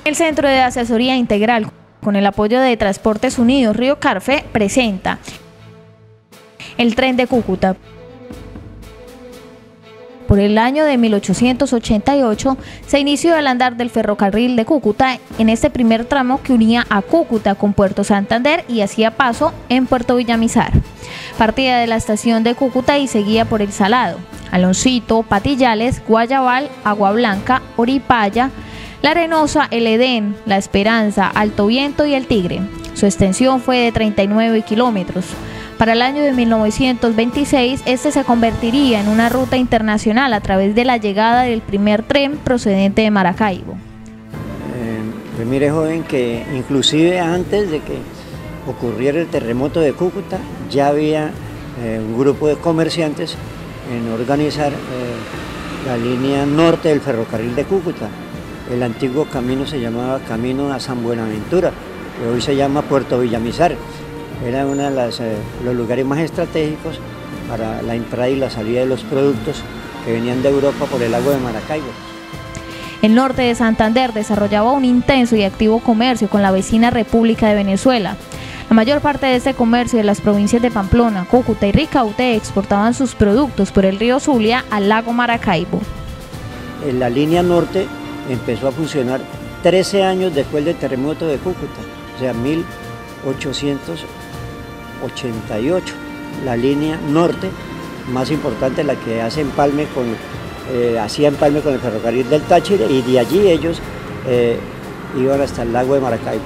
El Centro de Asesoría Integral, con el apoyo de Transportes Unidos Río Carfe, presenta el tren de Cúcuta. Por el año de 1888 se inició el andar del ferrocarril de Cúcuta en este primer tramo que unía a Cúcuta con Puerto Santander y hacía paso en Puerto Villamizar. Partía de la estación de Cúcuta y seguía por El Salado, Aloncito, Patillales, Guayabal, Agua Blanca, Oripaya, La Arenosa, El Edén, La Esperanza, Alto Viento y El Tigre. Su extensión fue de 39 kilómetros. Para el año de 1926, este se convertiría en una ruta internacional a través de la llegada del primer tren procedente de Maracaibo. Pues mire, joven, que inclusive antes de que ocurriera el terremoto de Cúcuta, ya había un grupo de comerciantes en organizar la línea norte del ferrocarril de Cúcuta. El antiguo camino se llamaba Camino a San Buenaventura, que hoy se llama Puerto Villamizar. Era uno de los lugares más estratégicos para la entrada y la salida de los productos que venían de Europa por el lago de Maracaibo. El norte de Santander desarrollaba un intenso y activo comercio con la vecina República de Venezuela. La mayor parte de este comercio de las provincias de Pamplona, Cúcuta y Ricaurte exportaban sus productos por el río Zulia al lago Maracaibo. La línea norte empezó a funcionar 13 años después del terremoto de Cúcuta, o sea, 1888. La línea norte, más importante, la que hace empalme hacía empalme con el ferrocarril del Táchira, y de allí ellos iban hasta el lago de Maracaibo.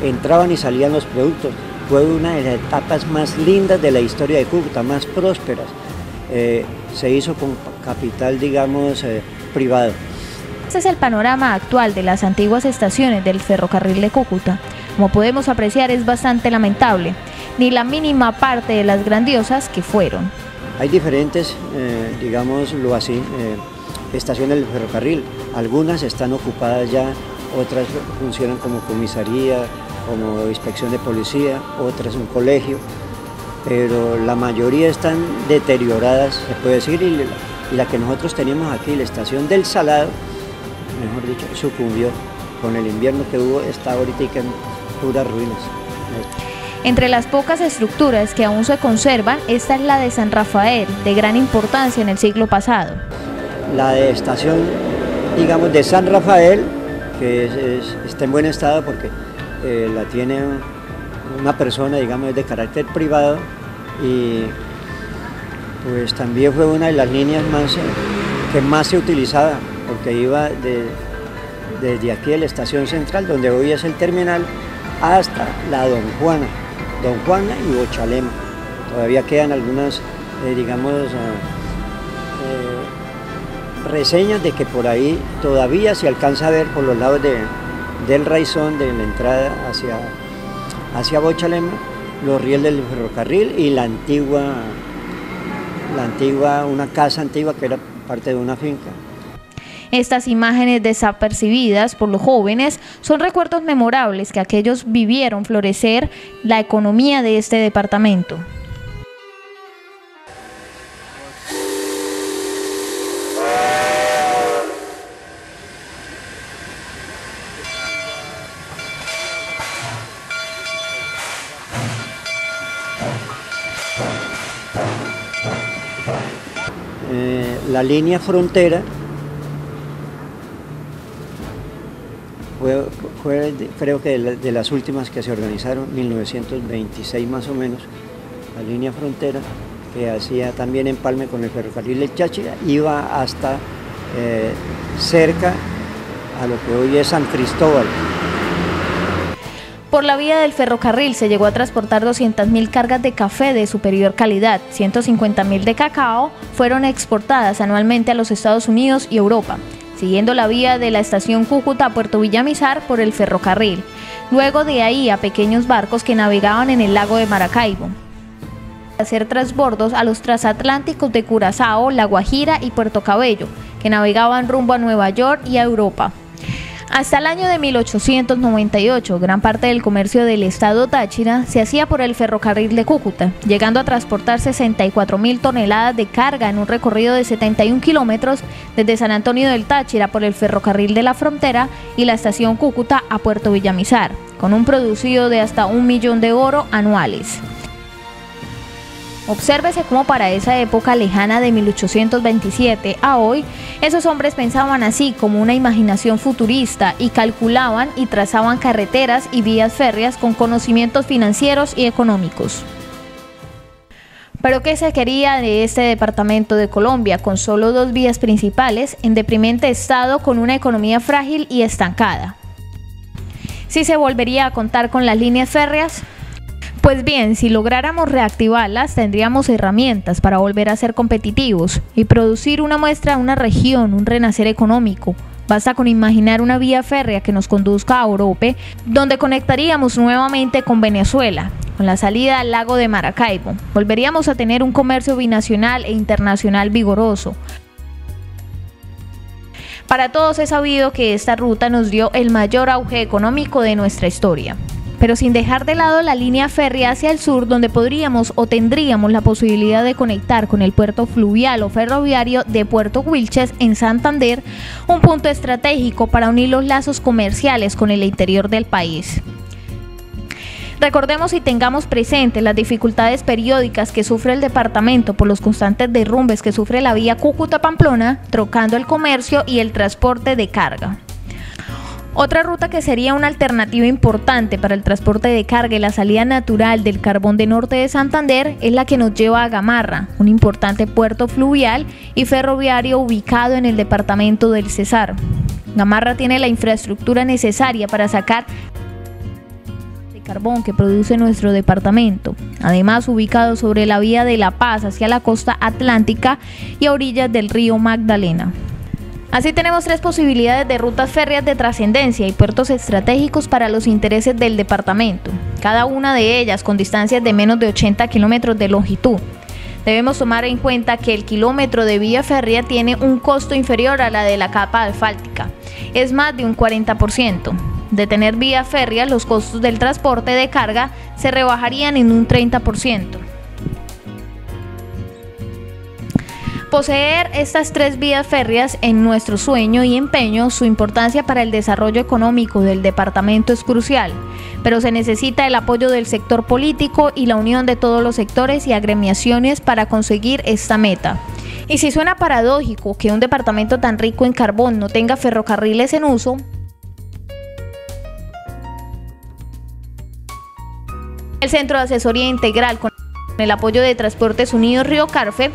Entraban y salían los productos. Fue una de las etapas más lindas de la historia de Cúcuta, más prósperas. Se hizo con capital, digamos, privado. Este es el panorama actual de las antiguas estaciones del ferrocarril de Cúcuta. Como podemos apreciar, es bastante lamentable, ni la mínima parte de las grandiosas que fueron. Hay diferentes, digámoslo así, estaciones del ferrocarril. Algunas están ocupadas ya, otras funcionan como comisaría, como inspección de policía, otras un colegio, pero la mayoría están deterioradas, se puede decir, y la que nosotros tenemos aquí, la estación del Salado, mejor dicho, sucumbió con el invierno que hubo, está ahorita en puras ruinas. Entre las pocas estructuras que aún se conservan, esta es la de San Rafael, de gran importancia en el siglo pasado. La de estación, digamos, de San Rafael, que está en buen estado porque la tiene una persona, digamos, de carácter privado, y pues también fue una de las líneas que más se utilizaba, porque iba desde aquí de la estación central, donde hoy es el terminal, hasta la Don Juana y Bochalema. Todavía quedan algunas, digamos, reseñas de que por ahí todavía se alcanza a ver por los lados del raizón de la entrada hacia Bochalema, los rieles del ferrocarril y una casa antigua que era parte de una finca. Estas imágenes desapercibidas por los jóvenes son recuerdos memorables que aquellos vivieron florecer la economía de este departamento. La línea frontera fue creo que de las últimas que se organizaron, 1926 más o menos. La línea frontera, que hacía también empalme con el ferrocarril del Táchira, iba hasta cerca a lo que hoy es San Cristóbal. Por la vía del ferrocarril se llegó a transportar 200.000 cargas de café de superior calidad, 150.000 de cacao fueron exportadas anualmente a los Estados Unidos y Europa, siguiendo la vía de la estación Cúcuta a Puerto Villamizar por el ferrocarril, luego de ahí a pequeños barcos que navegaban en el lago de Maracaibo. Hacer transbordos a los transatlánticos de Curazao, La Guajira y Puerto Cabello, que navegaban rumbo a Nueva York y a Europa. Hasta el año de 1898, gran parte del comercio del estado Táchira se hacía por el ferrocarril de Cúcuta, llegando a transportar 64.000 toneladas de carga en un recorrido de 71 kilómetros desde San Antonio del Táchira por el ferrocarril de la Frontera y la estación Cúcuta a Puerto Villamizar, con un producido de hasta 1 millón de oro anuales. Obsérvese cómo para esa época lejana de 1827 a hoy, esos hombres pensaban así como una imaginación futurista y calculaban y trazaban carreteras y vías férreas con conocimientos financieros y económicos. Pero ¿qué se quería de este departamento de Colombia con solo 2 vías principales en deprimente estado con una economía frágil y estancada? ¿Sí se volvería a contar con las líneas férreas? Pues bien, si lográramos reactivarlas, tendríamos herramientas para volver a ser competitivos y producir una muestra de una región, un renacer económico. Basta con imaginar una vía férrea que nos conduzca a Orope, donde conectaríamos nuevamente con Venezuela, con la salida al lago de Maracaibo. Volveríamos a tener un comercio binacional e internacional vigoroso. Para todos es sabido que esta ruta nos dio el mayor auge económico de nuestra historia, pero sin dejar de lado la línea férrea hacia el sur, donde podríamos o tendríamos la posibilidad de conectar con el puerto fluvial o ferroviario de Puerto Wilches en Santander, un punto estratégico para unir los lazos comerciales con el interior del país. Recordemos y tengamos presentes las dificultades periódicas que sufre el departamento por los constantes derrumbes que sufre la vía Cúcuta-Pamplona, trocando el comercio y el transporte de carga. Otra ruta que sería una alternativa importante para el transporte de carga y la salida natural del carbón de norte de Santander es la que nos lleva a Gamarra, un importante puerto fluvial y ferroviario ubicado en el departamento del Cesar. Gamarra tiene la infraestructura necesaria para sacar el carbón que produce nuestro departamento, además ubicado sobre la vía de La Paz hacia la costa atlántica y a orillas del río Magdalena. Así tenemos 3 posibilidades de rutas férreas de trascendencia y puertos estratégicos para los intereses del departamento, cada una de ellas con distancias de menos de 80 kilómetros de longitud. Debemos tomar en cuenta que el kilómetro de vía férrea tiene un costo inferior a la de la capa asfáltica, es más de un 40%. De tener vía férrea, los costos del transporte de carga se rebajarían en un 30%. Poseer estas 3 vías férreas en nuestro sueño y empeño, su importancia para el desarrollo económico del departamento es crucial, pero se necesita el apoyo del sector político y la unión de todos los sectores y agremiaciones para conseguir esta meta. Y si suena paradójico que un departamento tan rico en carbón no tenga ferrocarriles en uso, el Centro de Asesoría Integral con el apoyo de Transportes Unidos Río Carfe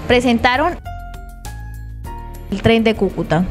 presentaron el tren de Cúcuta.